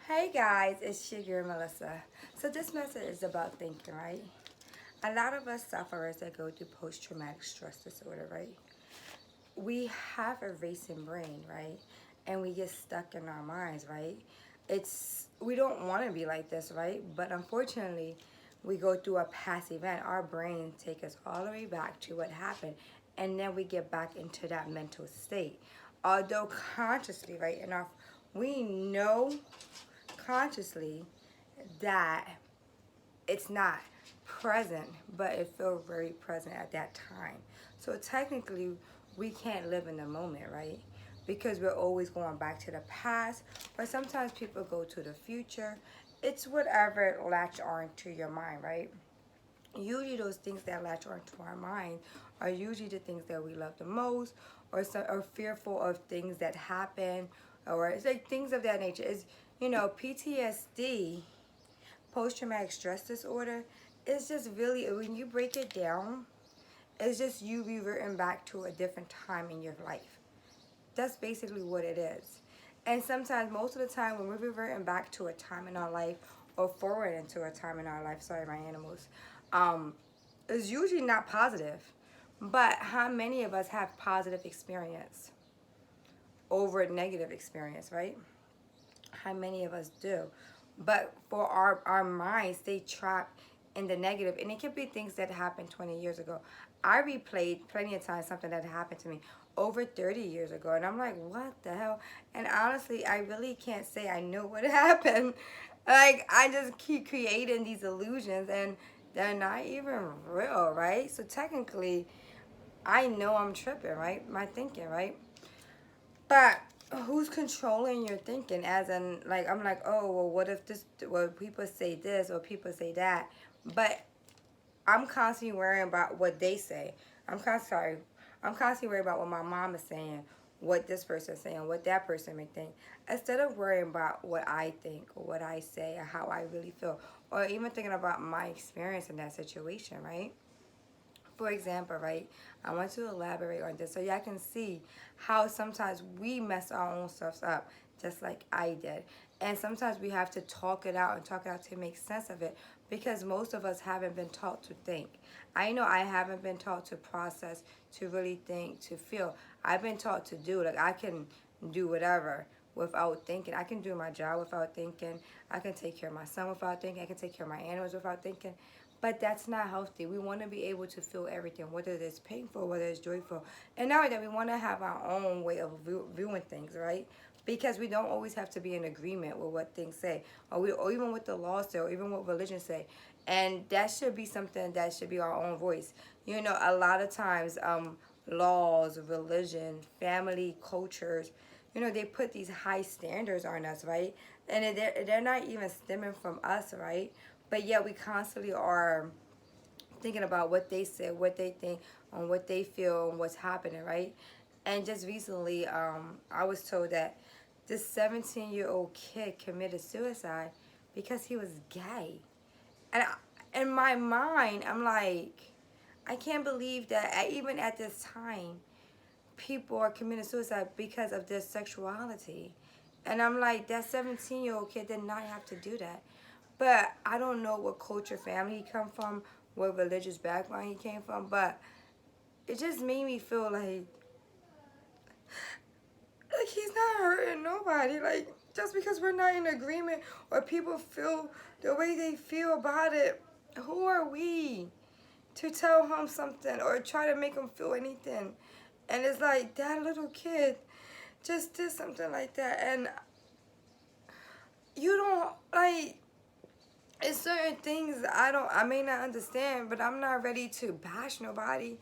Hey guys, it's your girl Melissa. So this message is about thinking, right? A lot of us sufferers that go through post-traumatic stress disorder, right? We have a racing brain, right? And we get stuck in our minds, right? We don't want to be like this, right? But unfortunately, we go through a past event. Our brain take us all the way back to what happened, and then we get back into that mental state. Although consciously, right? We know consciously that it's not present, but it feels very present at that time. So technically, we can't live in the moment, right? Because we're always going back to the past, or sometimes people go to the future. It's whatever latch on to your mind, right? Usually, those things that latch onto our mind are usually the things that we love the most, or fearful of things that happen, or it's like things of that nature. Is PTSD, post traumatic stress disorder, is just really, when you break it down, it's just you reverting back to a different time in your life. That's basically what it is. And sometimes, most of the time, when we're reverting back to a time in our life or forward into a time in our life, sorry, my animals, it's usually not positive. But how many of us have positive experience over a negative experience, right? How many of us do? But for our minds, they trapped in the negative, and it could be things that happened 20 years ago. I replayed plenty of times something that happened to me over 30 years ago, and I'm like, what the hell? And honestly, I really can't say I know what happened. Like, I just keep creating these illusions, and they're not even real, right? So technically, I know I'm tripping, right? My thinking, right? But who's controlling your thinking? As in, like, I'm like, oh, well, what if this? Well, people say this or people say that, but I'm constantly worrying about what they say. I'm constantly worried about what my mom is saying, what this person is saying, what that person may think, instead of worrying about what I think or what I say or how I really feel, or even thinking about my experience in that situation, right? For example, right, I want to elaborate on this so y'all can see how sometimes we mess our own stuff up, just like I did. And sometimes we have to talk it out and talk it out to make sense of it, because most of us haven't been taught to think. I know I haven't been taught to process, to really think, to feel. I've been taught to do. Like, I can do whatever without thinking. I can do my job without thinking. I can take care of my son without thinking. I can take care of my animals without thinking. But that's not healthy. We want to be able to feel everything, whether it's painful, whether it's joyful. And now that we want to have our own way of viewing things, right? Because we don't always have to be in agreement with what things say, or even what the law say, or even what religion say. And that should be something that should be our own voice. A lot of times, laws, religion, family, cultures, they put these high standards on us, right? And they're not even stemming from us, right? But yet we constantly are thinking about what they said, what they think, on what they feel, and what's happening, right? And just recently, I was told that this 17-year-old kid committed suicide because he was gay. And in my mind, I'm like, I can't believe that even at this time, people are committing suicide because of their sexuality. And I'm like, that 17-year-old kid did not have to do that. But I don't know what culture, family he come from, what religious background he came from, but it just made me feel like he's not hurting nobody. Like, just because we're not in agreement or people feel the way they feel about it, who are we to tell him something or try to make him feel anything? And it's like, that little kid just did something like that, and you don't, like, it's certain things I may not understand, but I'm not ready to bash nobody.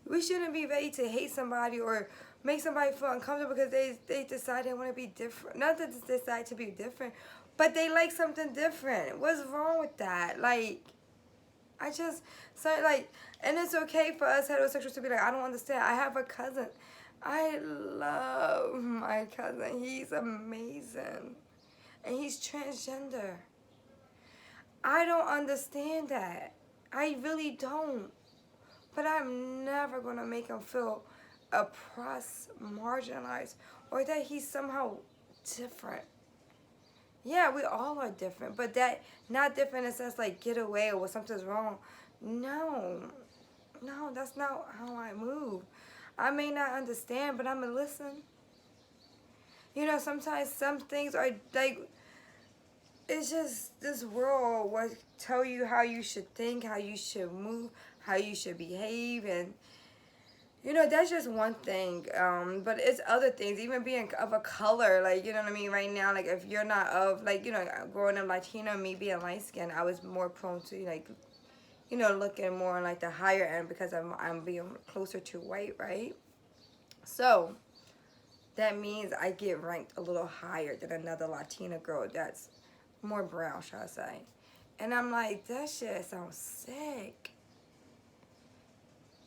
We shouldn't be ready to hate somebody or make somebody feel uncomfortable because they decide they want to be different. Not that they decide to be different, but they like something different. What's wrong with that? Like, I just, so, like, and it's okay for us heterosexuals to be like, I don't understand. I have a cousin. I love my cousin. He's amazing. And he's transgender. I don't understand that. I really don't. But I'm never going to make him feel oppressed, marginalized, or that he's somehow different. Yeah, we all are different, but that not different in the sense like get away or something's wrong. No, no, that's not how I move. I may not understand, but I'm gonna listen. You know, sometimes some things are like it's just this world will tell you how you should think, how you should move, how you should behave, and you know that's just one thing. But it's other things, even being of a color, like you know what I mean. Right now, like if you're not of like you know growing up Latino, me being light skinned, I was more prone to like you know looking more on like the higher end because I'm being closer to white, right? So that means I get ranked a little higher than another Latina girl that's more brown, shall I say. And I'm like, that shit sounds sick.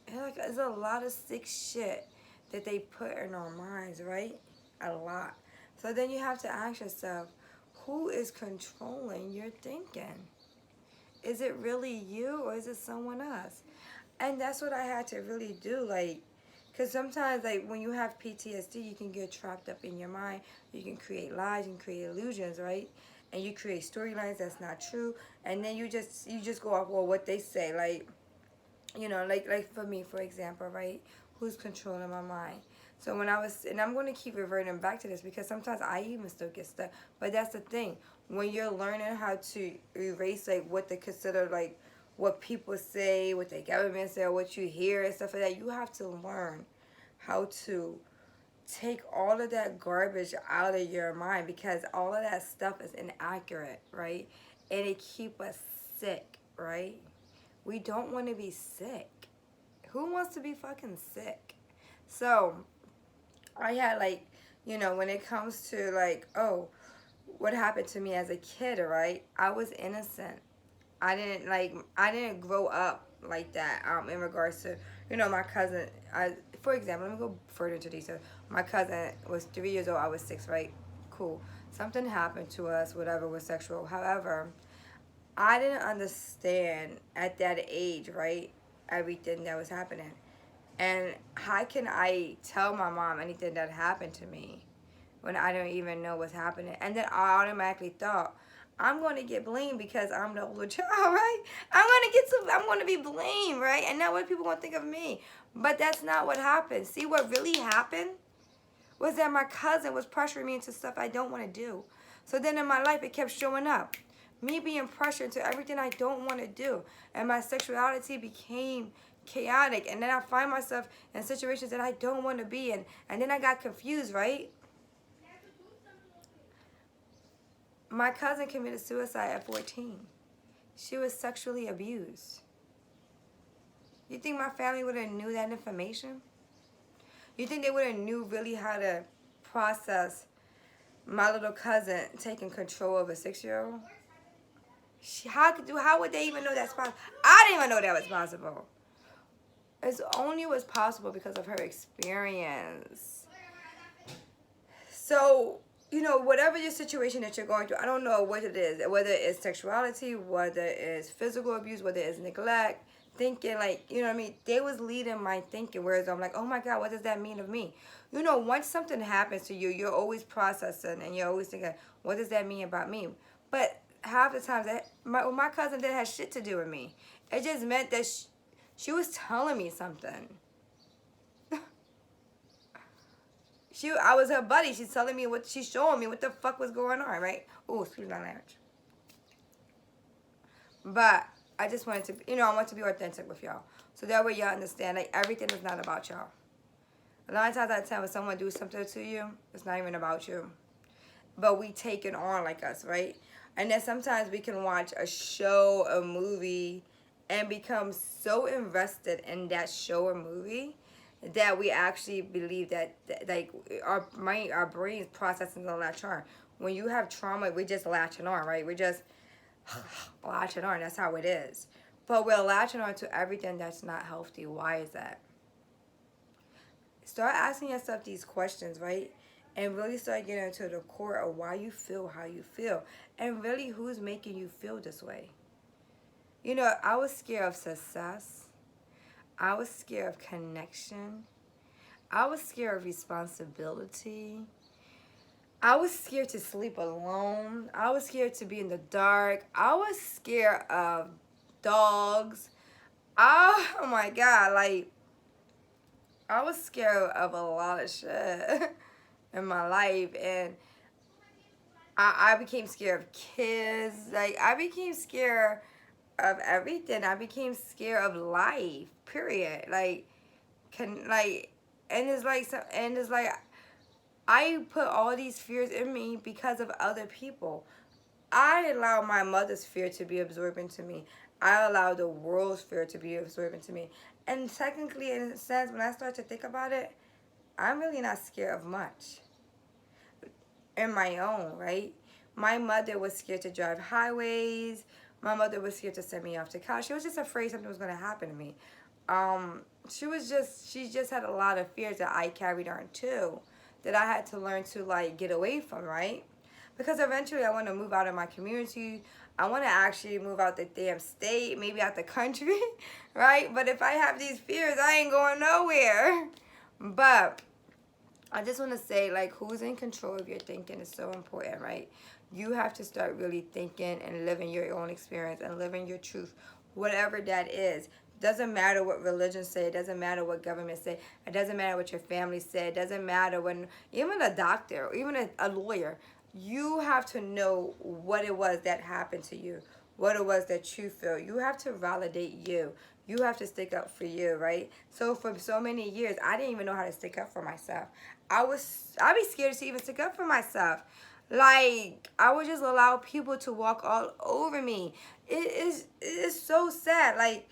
And like, there's a lot of sick shit that they put in our minds, right? A lot. So then you have to ask yourself, who is controlling your thinking? Is it really you or is it someone else? And that's what I had to really do. Like, because sometimes, like, when you have PTSD, you can get trapped up in your mind. You can create lies and create illusions, right? And you create storylines that's not true. And then you just go off, well, what they say. Like, you know, like for me, for example, right? Who's controlling my mind? So when I was, and I'm going to keep reverting back to this because sometimes I even still get stuck. But that's the thing. When you're learning how to erase, like, what they consider, like, what people say, what the government say, or what you hear and stuff like that, you have to learn how to take all of that garbage out of your mind because all of that stuff is inaccurate, right? And it keep us sick, right? We don't want to be sick. Who wants to be fucking sick? So I had like, you know, when it comes to like, oh, what happened to me as a kid, right? I was innocent. I didn't grow up like that. In regards to, you know, my cousin. For example, let me go further into detail. My cousin was 3 years old. I was six, right? Cool. Something happened to us, whatever was sexual. However, I didn't understand at that age, right? Everything that was happening. And how can I tell my mom anything that happened to me when I don't even know what's happening? And then I automatically thought, I'm going to get blamed because I'm the older child, right? I'm going to be blamed, right? And now what people going to think of me? But that's not what happened. See, what really happened was that my cousin was pressuring me into stuff I don't want to do. So then in my life, it kept showing up. Me being pressured into everything I don't want to do. And my sexuality became chaotic. And then I find myself in situations that I don't want to be in. And then I got confused, right? My cousin committed suicide at 14. She was sexually abused. You think my family would have knew that information? You think they would have knew really how to process my little cousin taking control of a 6-year-old? How would they even know that's possible? I didn't even know that was possible. It only was possible because of her experience. So, you know, whatever your situation that you're going through, I don't know what it is, whether it's sexuality, whether it's physical abuse, whether it's neglect, thinking like, you know what I mean? They was leading my thinking, whereas I'm like, oh my God, what does that mean of me? You know, once something happens to you, you're always processing and you're always thinking, what does that mean about me? But half the times, my cousin didn't have shit to do with me. It just meant that she was telling me something. I was her buddy. She's telling me she's showing me what the fuck was going on, right? Oh, excuse my language. But I just wanted to, you know, I want to be authentic with y'all. So that way y'all understand, like, everything is not about y'all. A lot of times I tell when someone do something to you, it's not even about you. But we take it on like us, right? And then sometimes we can watch a show, a movie, and become so invested in that show or movie that we actually believe that like our brains processing all that trauma. When you have trauma, we just latching on, right? We just latching on. That's how it is. But we're latching on to everything that's not healthy. Why is that? Start asking yourself these questions, right? And really start getting into the core of why you feel how you feel. And really who's making you feel this way. You know, I was scared of success. I was scared of connection. I was scared of responsibility. I was scared to sleep alone. I was scared to be in the dark. I was scared of dogs. Oh my God, like I was scared of a lot of shit in my life, and I became scared of kids. Like I became scared of everything. I became scared of life. Period. Like can like, and it's like and it's like I put all these fears in me because of other people. I allow my mother's fear to be absorbent to me. I allow the world's fear to be absorbent to me. And technically, in a sense, when I start to think about it, I'm really not scared of much in my own, right? My mother was scared to drive highways. My mother was scared to send me off to college. She was just afraid something was going to happen to me. She just had a lot of fears that I carried on too, that I had to learn to like get away from, right? Because eventually I want to move out of my community. I want to actually move out the damn state, maybe out the country, right? But if I have these fears, I ain't going nowhere. But I just want to say, like, who's in control of your thinking is so important, right? You have to start really thinking and living your own experience and living your truth, whatever that is. Doesn't matter what religion say. It doesn't matter what government say. It doesn't matter what your family said. It doesn't matter when even a doctor or even a lawyer. You have to know what it was that happened to you, what it was that you feel. You have to validate you. You have to stick up for you, right? So for so many years, I didn't even know how to stick up for myself. I'd be scared to even stick up for myself. Like I would just allow people to walk all over me. It is so sad. Like,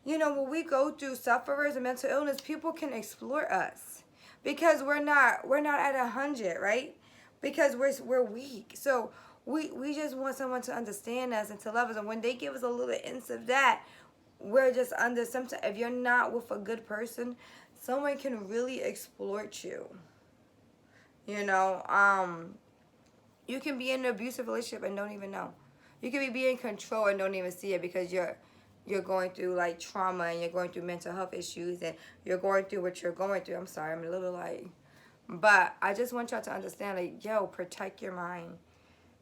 when we go through sufferers and mental illness, people can exploit us because we're not at 100, right? Because we're weak. So we just want someone to understand us and to love us. And when they give us a little inch of that, we're just under some. If you're not with a good person, someone can really exploit you. You know, you can be in an abusive relationship and don't even know. You can be being control and don't even see it because you're going through like trauma and you're going through mental health issues and you're going through what you're going through. I'm sorry, I'm a little like, but I just want y'all to understand, like, yo, protect your mind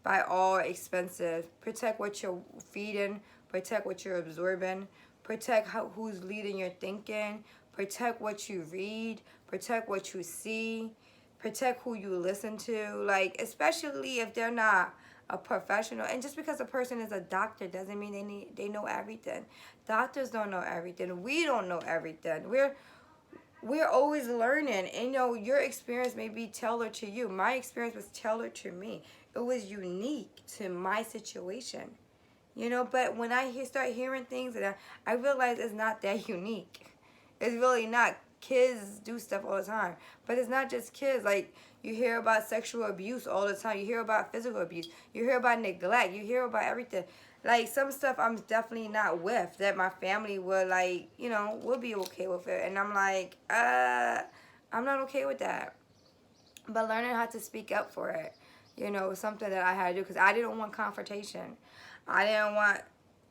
by all expenses. Protect what you're feeding. Protect what you're absorbing. Protect who's leading your thinking. Protect what you read. Protect what you see. Protect who you listen to. Like, especially if they're not a professional. And just because a person is a doctor doesn't mean they know everything. Doctors don't know everything. We don't know everything. We're always learning, and your experience may be tailored to you. My experience was tailored to me. It was unique to my situation, but when start hearing things, and I realize it's not that unique. It's really not. Kids do stuff all the time, but it's not just kids. Like, you hear about sexual abuse all the time. You hear about physical abuse. You hear about neglect. You hear about everything. Like, some stuff I'm definitely not with, that my family would, like, would be okay with it. And I'm like, I'm not okay with that. But learning how to speak up for it, was something that I had to do because I didn't want confrontation. I didn't want,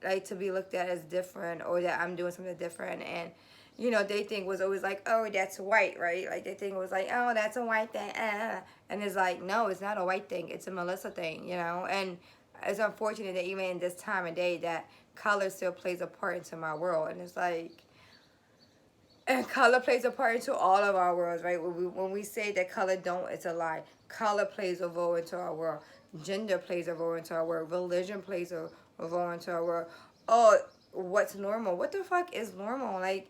like, to be looked at as different or that I'm doing something different. And they think was always like, oh, that's white, right? Like, they think it was like, oh, that's a white thing. And it's like, no, it's not a white thing. It's a Melissa thing, And it's unfortunate that even in this time of day that color still plays a part into my world. And it's like, and color plays a part into all of our worlds, right? When we say that color don't, it's a lie. Color plays a role into our world. Gender plays a role into our world. Religion plays a role into our world. Oh, what's normal? What the fuck is normal? Like,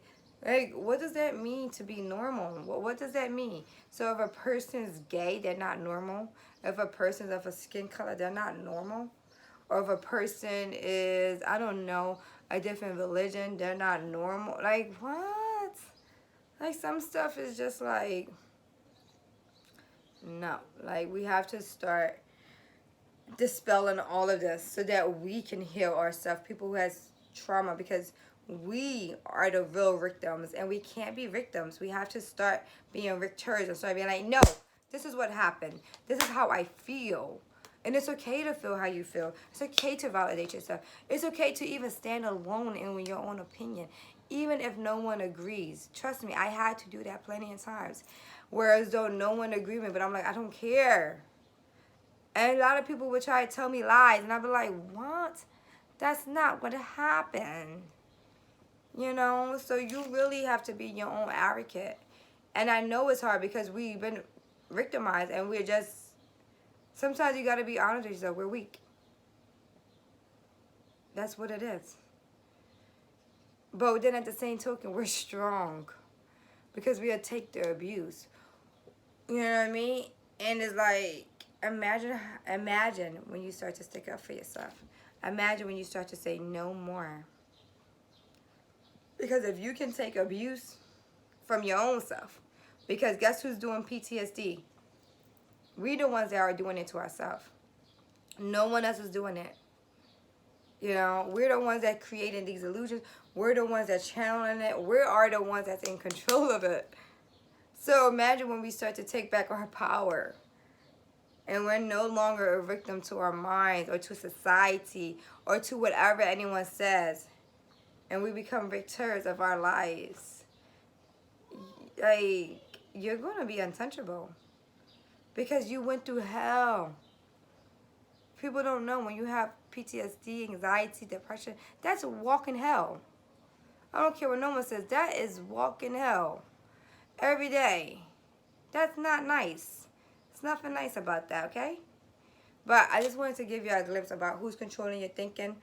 what does that mean to be normal? What does that mean? So if a person's gay, they're not normal. If a person's of a skin color, they're not normal. Or if a person is, I don't know, a different religion, they're not normal. Like, what? Like, some stuff is just like, no. Like, we have to start dispelling all of this so that we can heal ourselves, people who has trauma, because we are the real victims and we can't be victims. We have to start being victors and start being like, no, this is what happened. This is how I feel. And it's okay to feel how you feel. It's okay to validate yourself. It's okay to even stand alone in your own opinion, even if no one agrees. Trust me, I had to do that plenty of times. Whereas though no one agreed with me, but I'm like, I don't care. And a lot of people would try to tell me lies, and I'd be like, what? That's not what happened. You know, so you really have to be your own advocate. And I know it's hard because we've been victimized, and we're just, sometimes you got to be honest with yourself. We're weak. That's what it is. But then at the same token, we're strong because we take the abuse. You know what I mean? And it's like, imagine when you start to stick up for yourself. Imagine when you start to say no more. Because if you can take abuse from your own self, because guess who's doing PTSD? We the ones that are doing it to ourselves. No one else is doing it. You know, we're the ones that creating these illusions. We're the ones that channeling it. We are the ones that's in control of it. So imagine when we start to take back our power. And we're no longer a victim to our minds or to society or to whatever anyone says. And we become victors of our lives. Like, you're going to be untouchable. Because you went through hell. People don't know when you have PTSD, anxiety, depression, that's walking hell. I don't care what no one says. That is walking hell. Every day. That's not nice. It's nothing nice about that, okay? But I just wanted to give you a glimpse about who's controlling your thinking.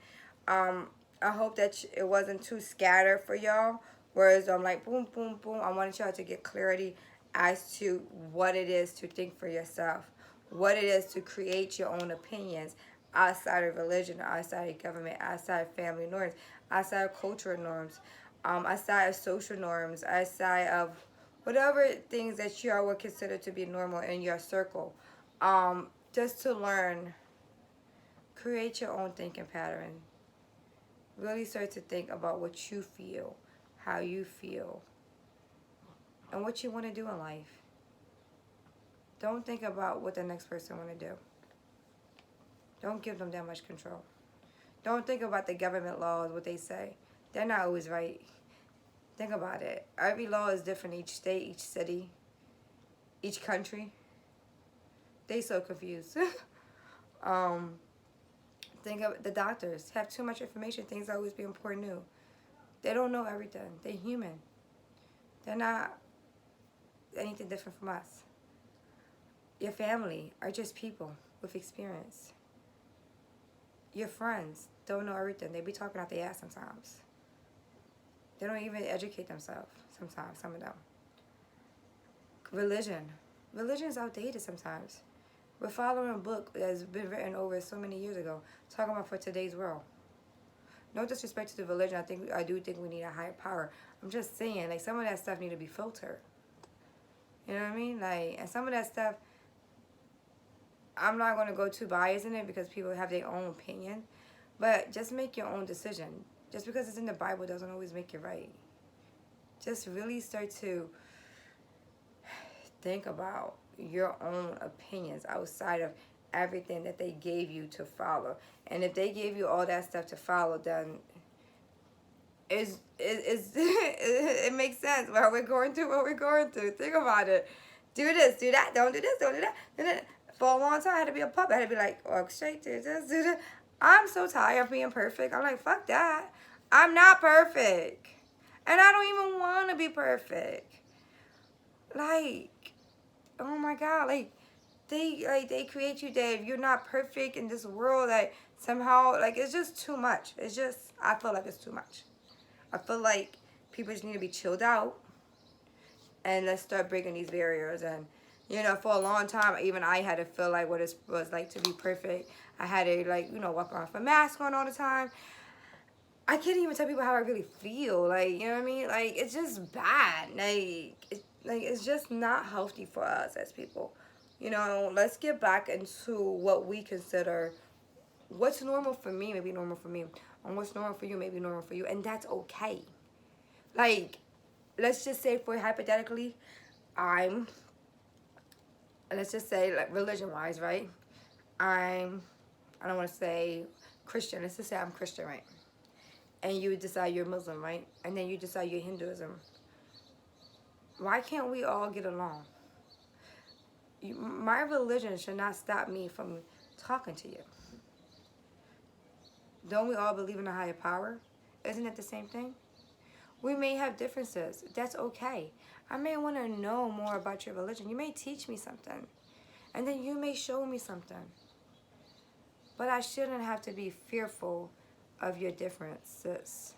I hope that it wasn't too scattered for y'all. Whereas I'm like, boom, boom, boom. I wanted y'all to get clarity as to what it is to think for yourself. What it is to create your own opinions outside of religion, outside of government, outside of family norms, outside of cultural norms, outside of social norms, outside of whatever things that you all would consider to be normal in your circle. Just to learn, create your own thinking pattern. Really start to think about what you feel, how you feel, and what you want to do in life. Don't think about what the next person want to do. Don't give them that much control. Don't think about the government laws, what they say. They're not always right. Think about it. Every law is different each state, each city, each country. They so confused. Think of the doctors. Have too much information. Things always be important new. They don't know everything. They're human. They're not anything different from us. Your family are just people with experience. Your friends don't know everything. They be talking out their ass sometimes. They don't even educate themselves sometimes, some of them. Religion. Religion is outdated sometimes. We're following a book that's been written over so many years ago, talking about for today's world. No disrespect to the religion. I do think we need a higher power. I'm just saying, like, some of that stuff need to be filtered. You know what I mean? Like, and some of that stuff, I'm not going to go too biased in it because people have their own opinion. But just make your own decision. Just because it's in the Bible doesn't always make it right. Just really start to think about your own opinions outside of everything that they gave you to follow. And if they gave you all that stuff to follow, then it makes sense why we're going through what we're going through. Think about it. Do this, do that, don't do this, don't do that. For a long time, I had to be a puppet. I had to be like, walk straight, do this, do that. I'm so tired of being perfect. I'm like, fuck that. I'm not perfect. And I don't even want to be perfect. Like, oh my God, they create you that if you're not perfect in this world, like somehow, like, it's just too much. It's just, I feel like it's too much. I feel like people just need to be chilled out and let's start breaking these barriers. And, you know, for a long time, even I had to feel like what it was like to be perfect. I had to, like, you know, walk around with a mask on all the time. I can't even tell people how I really feel. Like, you know what I mean? Like, it's just bad. It's just not healthy for us as people. You know, let's get back into what we consider what's normal for me may be normal for me. And what's normal for you may be normal for you. And that's okay. Like, let's just say for hypothetically, let's just say, like, religion-wise, right? I don't want to say Christian. Let's just say I'm Christian, right? And you decide you're Muslim, right? And then you decide you're Hinduism. Why can't we all get along? My religion should not stop me from talking to you. Don't we all believe in a higher power? Isn't it the same thing? We may have differences. That's okay. I may want to know more about your religion. You may teach me something. And then you may show me something. But I shouldn't have to be fearful of your differences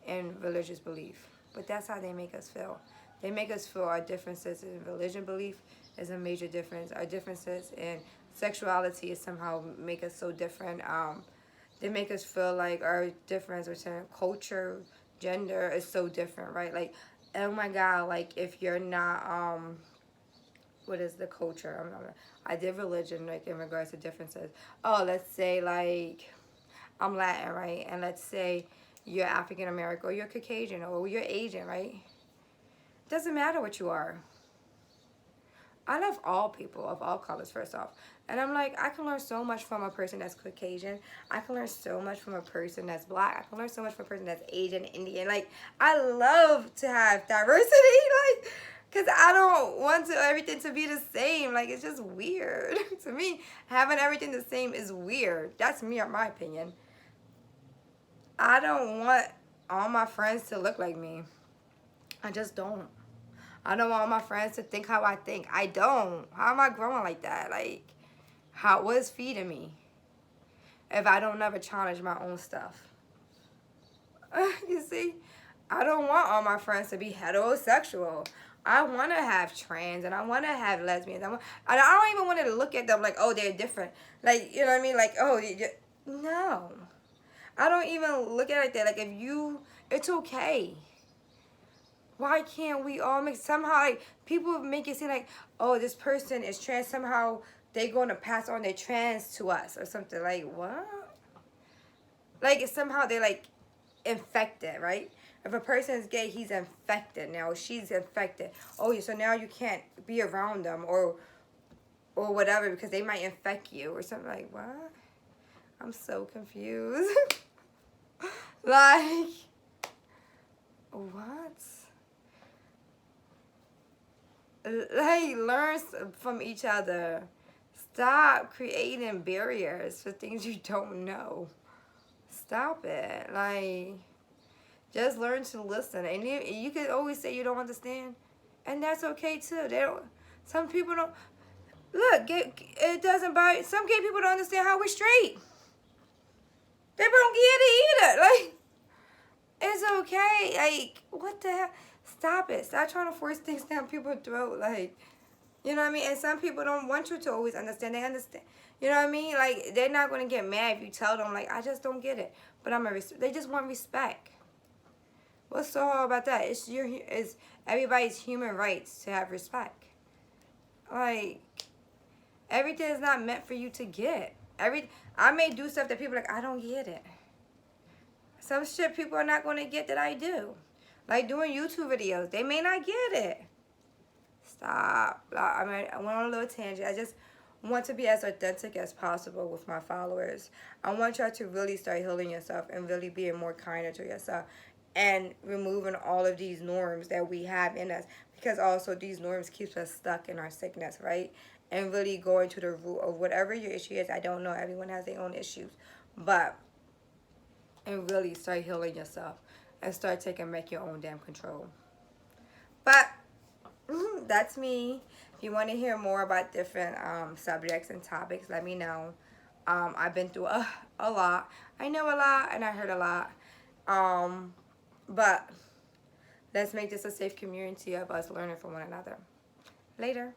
in religious belief. But that's how they make us feel. They make us feel our differences in religion belief is a major difference. Our differences in sexuality is somehow make us so different. They make us feel like our difference between culture, gender is so different, right? Like, oh my God, like if you're not, what is the culture? I did religion, like in regards to differences. Oh, let's say like I'm Latin, right? And let's say you're African American or you're Caucasian or you're Asian, right? Doesn't matter what you are. I love all people of all colors, first off. And I'm like, I can learn so much from a person that's Caucasian. I can learn so much from a person that's black. I can learn so much from a person that's Asian, Indian. Like, I love to have diversity, like, because I don't want everything to be the same. Like, it's just weird. To me, having everything the same is weird. That's me, my opinion. I don't want all my friends to look like me. I just don't. I don't want my friends to think how I think. I don't. How am I growing like that? Like, what is feeding me if I don't never challenge my own stuff? You see? I don't want all my friends to be heterosexual. I want to have trans and I want to have lesbians. And I don't even want to look at them like, oh, they're different. Like, you know what I mean? Like, oh, no. I don't even look at it like that. Like, if you, it's okay. Why can't we all make, somehow, like, people make it seem like, oh, this person is trans, somehow they're going to pass on their trans to us or something. Like, what? Like, somehow they're, like, infected, right? If a person is gay, he's infected now. She's infected. Oh, so now you can't be around them or whatever because they might infect you or something. Like, what? I'm so confused. Like, what? Like, learn from each other. Stop creating barriers for things you don't know. Stop it. Like, just learn to listen. And you can always say you don't understand, and that's okay too. They don't. Some people don't. Look, it doesn't bother. Some gay people don't understand how we're straight. They don't get it either. Like, it's okay. Like, what the hell? Stop it. Stop trying to force things down people's throat. Like, you know what I mean? And some people don't want you to always understand. They understand. You know what I mean? Like, they're not going to get mad if you tell them, like, I just don't get it. But they just want respect. What's so hard about that? It's everybody's human rights to have respect. Like, everything is not meant for you to get. I may do stuff that people are like, I don't get it. Some shit people are not going to get that I do. Like doing YouTube videos. They may not get it. Stop. I mean, I went on a little tangent. I just want to be as authentic as possible with my followers. I want y'all to really start healing yourself and really being more kinder to yourself and removing all of these norms that we have in us, because also these norms keep us stuck in our sickness, right? And really going to the root of whatever your issue is. I don't know. Everyone has their own issues. But, and really start healing yourself and start taking back your own damn control. But that's me. If you want to hear more about different subjects and topics, let me know. I've been through a lot. I know a lot and I heard a lot. But let's make this a safe community of us learning from one another. Later.